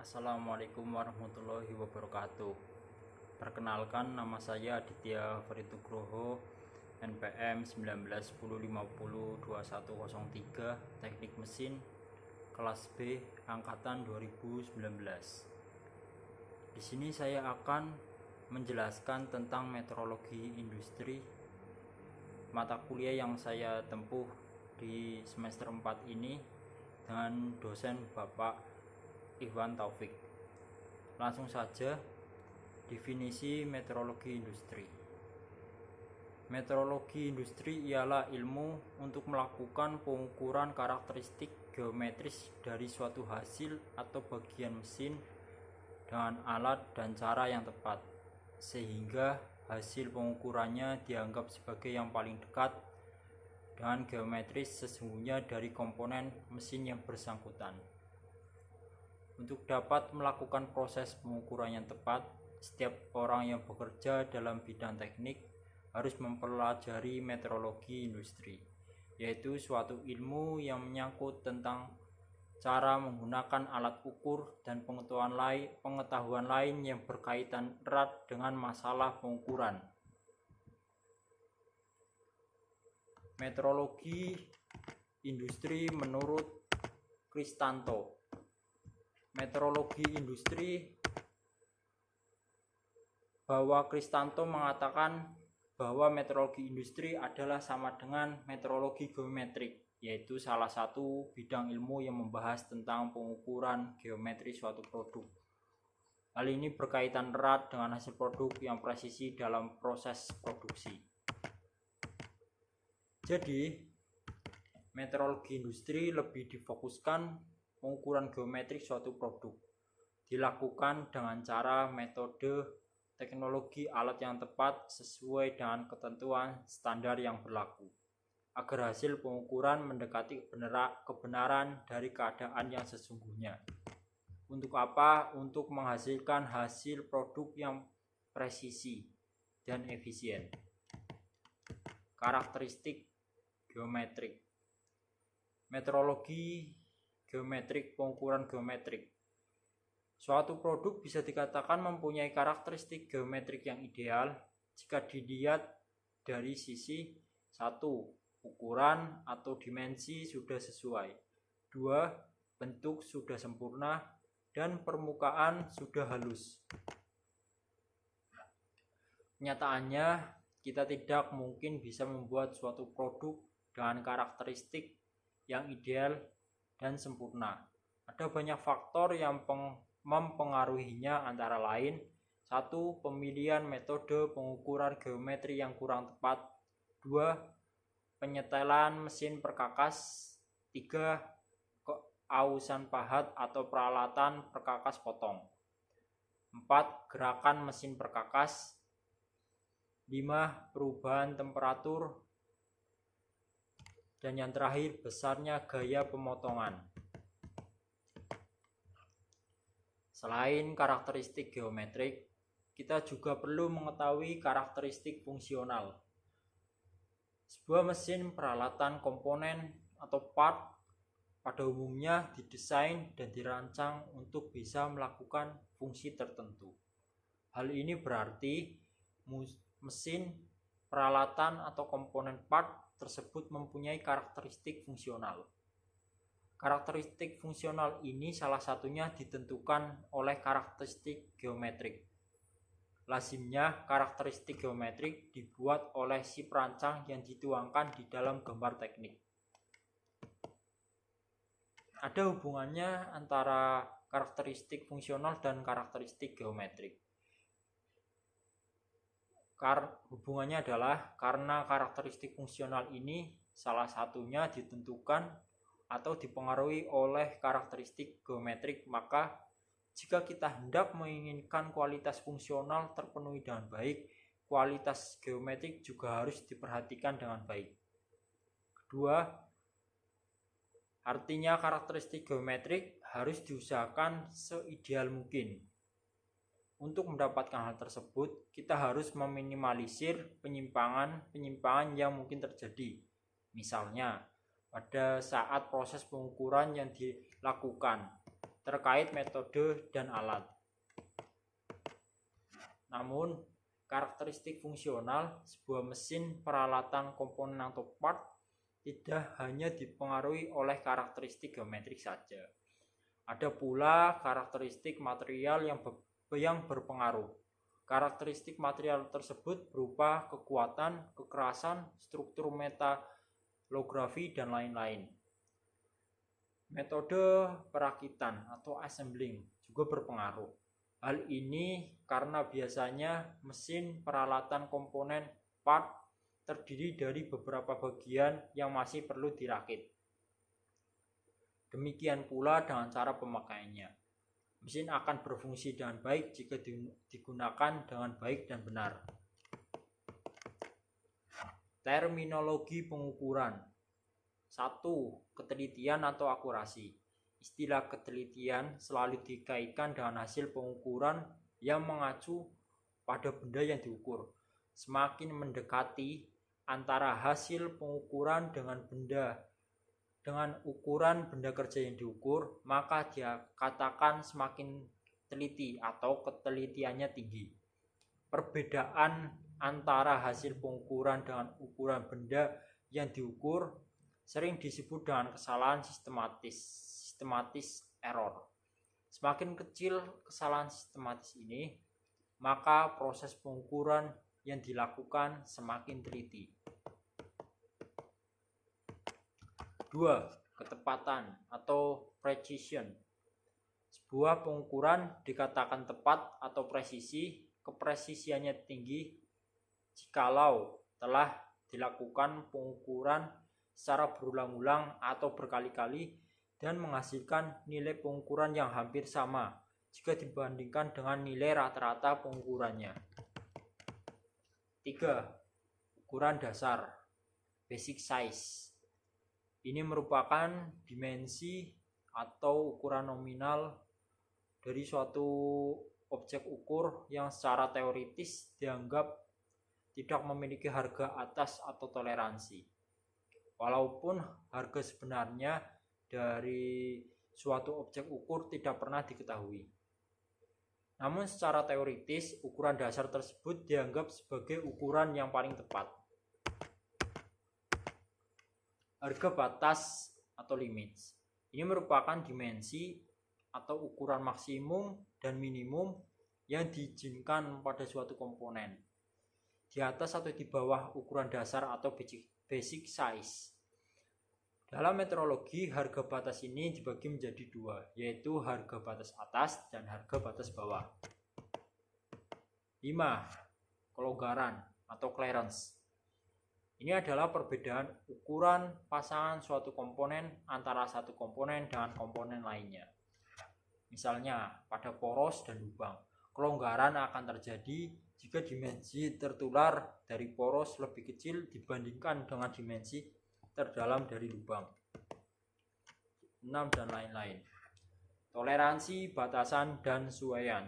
Assalamualaikum warahmatullahi wabarakatuh. Perkenalkan, nama saya Aditya Faritugroho, NPM 1910502103, Teknik Mesin, kelas B, angkatan 2019. Di sini saya akan menjelaskan tentang metrologi industri, mata kuliah yang saya tempuh di semester 4 ini dengan dosen Bapak Ikhwan Taufik. Langsung saja, definisi metrologi industri. Metrologi industri ialah ilmu untuk melakukan pengukuran karakteristik geometris dari suatu hasil atau bagian mesin dengan alat dan cara yang tepat, sehingga hasil pengukurannya dianggap sebagai yang paling dekat dengan geometris sesungguhnya dari komponen mesin yang bersangkutan. Untuk dapat melakukan proses pengukuran yang tepat, setiap orang yang bekerja dalam bidang teknik harus mempelajari metrologi industri, yaitu suatu ilmu yang menyangkut tentang cara menggunakan alat ukur dan pengetahuan lain yang berkaitan erat dengan masalah pengukuran. Metrologi industri menurut Kristanto. Metrologi industri bahwa Kristanto mengatakan bahwa metrologi industri adalah sama dengan metrologi geometrik, yaitu salah satu bidang ilmu yang membahas tentang pengukuran geometri suatu produk. Hal ini berkaitan erat dengan hasil produk yang presisi dalam proses produksi. Jadi, metrologi industri lebih difokuskan pengukuran geometrik suatu produk dilakukan dengan cara, metode, teknologi, alat yang tepat sesuai dengan ketentuan standar yang berlaku, agar hasil pengukuran mendekati kebenaran dari keadaan yang sesungguhnya. Untuk apa? Untuk menghasilkan hasil produk yang presisi dan efisien. Karakteristik geometrik. Metrologi geometrik, pengukuran geometrik. Suatu produk bisa dikatakan mempunyai karakteristik geometrik yang ideal jika dilihat dari sisi 1. Ukuran atau dimensi sudah sesuai. 2. Bentuk sudah sempurna dan permukaan sudah halus. Kenyataannya, kita tidak mungkin bisa membuat suatu produk dengan karakteristik yang ideal dan sempurna. Ada banyak faktor yang mempengaruhinya, antara lain 1. Pemilihan metode pengukuran geometri yang kurang tepat. 2. Penyetelan mesin perkakas. 3. Keausan pahat atau peralatan perkakas potong. 4. Gerakan mesin perkakas. 5. Perubahan temperatur. Dan yang terakhir, besarnya gaya pemotongan. Selain karakteristik geometrik, kita juga perlu mengetahui karakteristik fungsional. Sebuah mesin, peralatan, komponen, atau part pada umumnya didesain dan dirancang untuk bisa melakukan fungsi tertentu. Hal ini berarti mesin, peralatan, atau komponen part tersebut mempunyai karakteristik fungsional. Karakteristik fungsional ini salah satunya ditentukan oleh karakteristik geometrik. Lazimnya, karakteristik geometrik dibuat oleh si perancang yang dituangkan di dalam gambar teknik. Ada hubungannya antara karakteristik fungsional dan karakteristik geometrik. Hubungannya adalah karena karakteristik fungsional ini salah satunya ditentukan atau dipengaruhi oleh karakteristik geometrik, maka jika kita hendak menginginkan kualitas fungsional terpenuhi dengan baik, kualitas geometrik juga harus diperhatikan dengan baik. Kedua, artinya karakteristik geometrik harus diusahakan seideal mungkin. Untuk mendapatkan hal tersebut, kita harus meminimalisir penyimpangan yang mungkin terjadi. Misalnya, pada saat proses pengukuran yang dilakukan, terkait metode dan alat. Namun, karakteristik fungsional sebuah mesin, peralatan, komponen atau part tidak hanya dipengaruhi oleh karakteristik geometrik saja. Ada pula karakteristik material yang berpengaruh. Karakteristik material tersebut berupa kekuatan, kekerasan, struktur metalografi, dan lain-lain. Metode perakitan atau assembling juga berpengaruh. Hal ini karena biasanya mesin, peralatan, komponen, part terdiri dari beberapa bagian yang masih perlu dirakit. Demikian pula dengan cara pemakaiannya. Mesin akan berfungsi dengan baik jika digunakan dengan baik dan benar. Terminologi pengukuran. 1. Ketelitian atau akurasi. Istilah ketelitian selalu dikaitkan dengan hasil pengukuran yang mengacu pada benda yang diukur. Semakin mendekati antara hasil pengukuran dengan ukuran benda kerja yang diukur, maka dia katakan semakin teliti atau ketelitiannya tinggi. Perbedaan antara hasil pengukuran dengan ukuran benda yang diukur sering disebut dengan kesalahan sistematis error. Semakin kecil kesalahan sistematis ini, maka proses pengukuran yang dilakukan semakin teliti. 2. Ketepatan atau precision. Sebuah pengukuran dikatakan tepat atau presisi, kepresisiannya tinggi jikalau telah dilakukan pengukuran secara berulang-ulang atau berkali-kali dan menghasilkan nilai pengukuran yang hampir sama jika dibandingkan dengan nilai rata-rata pengukurannya. 3. Ukuran dasar, basic size. Ini merupakan dimensi atau ukuran nominal dari suatu objek ukur yang secara teoritis dianggap tidak memiliki harga atas atau toleransi. Walaupun harga sebenarnya dari suatu objek ukur tidak pernah diketahui. Namun secara teoritis, ukuran dasar tersebut dianggap sebagai ukuran yang paling tepat. Harga batas atau limits. Ini merupakan dimensi atau ukuran maksimum dan minimum yang diizinkan pada suatu komponen. Di atas atau di bawah ukuran dasar atau basic size. Dalam metrologi, harga batas ini dibagi menjadi dua, yaitu harga batas atas dan harga batas bawah. 5. Kelonggaran atau clearance. Ini adalah perbedaan ukuran pasangan suatu komponen antara satu komponen dengan komponen lainnya. Misalnya, pada poros dan lubang, kelonggaran akan terjadi jika dimensi tertular dari poros lebih kecil dibandingkan dengan dimensi terdalam dari lubang. 6 dan lain-lain. Toleransi, batasan, dan suaian.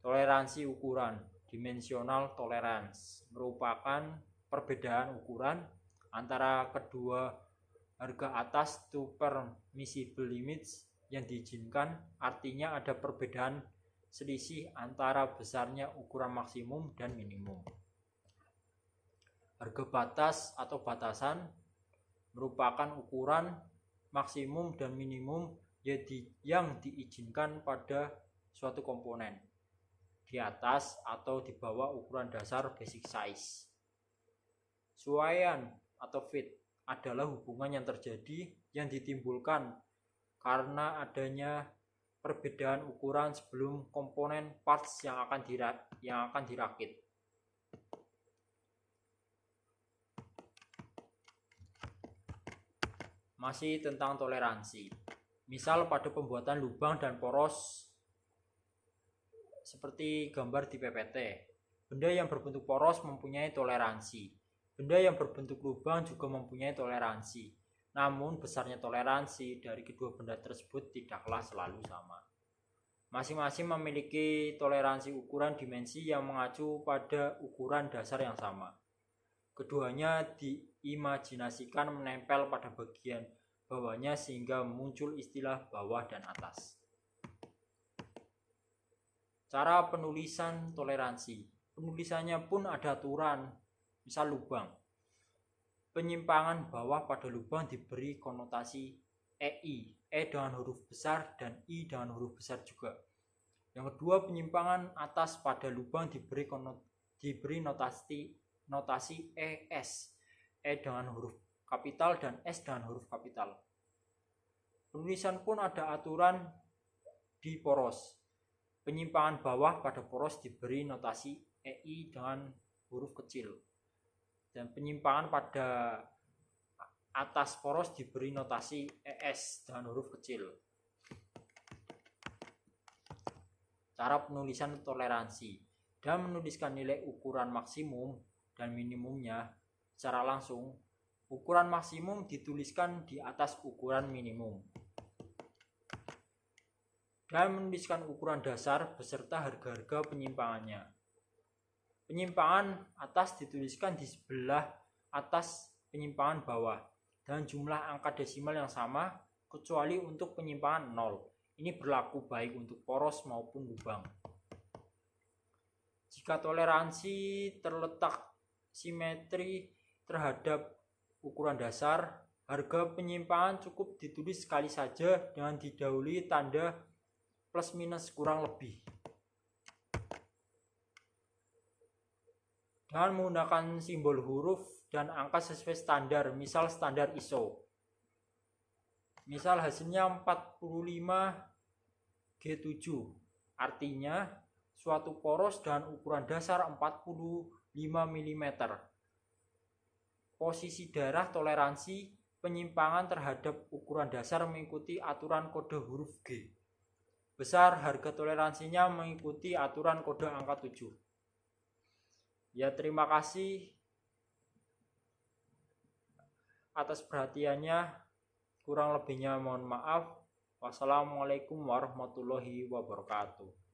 Toleransi ukuran, dimensional tolerance, merupakan perbedaan ukuran antara kedua harga atas to permissible limits yang diizinkan. Artinya ada perbedaan selisih antara besarnya ukuran maksimum dan minimum. Harga batas atau batasan merupakan ukuran maksimum dan minimum yang diizinkan pada suatu komponen di atas atau di bawah ukuran dasar basic size. Suaian atau fit adalah hubungan yang terjadi yang ditimbulkan karena adanya perbedaan ukuran sebelum komponen parts yang akan dirakit. Masih tentang toleransi. Misal pada pembuatan lubang dan poros seperti gambar di PPT. Benda yang berbentuk poros mempunyai toleransi. Benda yang berbentuk lubang juga mempunyai toleransi. Namun besarnya toleransi dari kedua benda tersebut tidaklah selalu sama. Masing-masing memiliki toleransi ukuran dimensi yang mengacu pada ukuran dasar yang sama. Keduanya diimajinasikan menempel pada bagian bawahnya sehingga muncul istilah bawah dan atas. Cara penulisan toleransi. Penulisannya pun ada aturan, misal lubang. Penyimpangan bawah pada lubang diberi konotasi EI, E dengan huruf besar dan I dengan huruf besar juga. Yang kedua, penyimpangan atas pada lubang diberi notasi ES, E dengan huruf kapital dan S dengan huruf kapital. Penulisan pun ada aturan di poros. Penyimpangan bawah pada poros diberi notasi EI dengan huruf kecil. Dan penyimpangan pada atas poros diberi notasi ES dengan huruf kecil. Cara penulisan toleransi. Dan menuliskan nilai ukuran maksimum dan minimumnya secara langsung. Ukuran maksimum dituliskan di atas ukuran minimum. Dan menuliskan ukuran dasar beserta harga-harga penyimpangannya. Penyimpangan atas dituliskan di sebelah atas penyimpangan bawah dan jumlah angka desimal yang sama kecuali untuk penyimpangan 0. Ini berlaku baik untuk poros maupun lubang. Jika toleransi terletak simetri terhadap ukuran dasar, harga penyimpangan cukup ditulis sekali saja dengan didahului tanda plus minus kurang lebih. Dengan menggunakan simbol huruf dan angka sesuai standar, misal standar ISO. Misal hasilnya 45G7, artinya suatu poros dengan ukuran dasar 45 mm. Posisi daerah toleransi penyimpangan terhadap ukuran dasar mengikuti aturan kode huruf G. Besar harga toleransinya mengikuti aturan kode angka 7. Ya, terima kasih atas perhatiannya. Kurang lebihnya mohon maaf. Wassalamualaikum warahmatullahi wabarakatuh.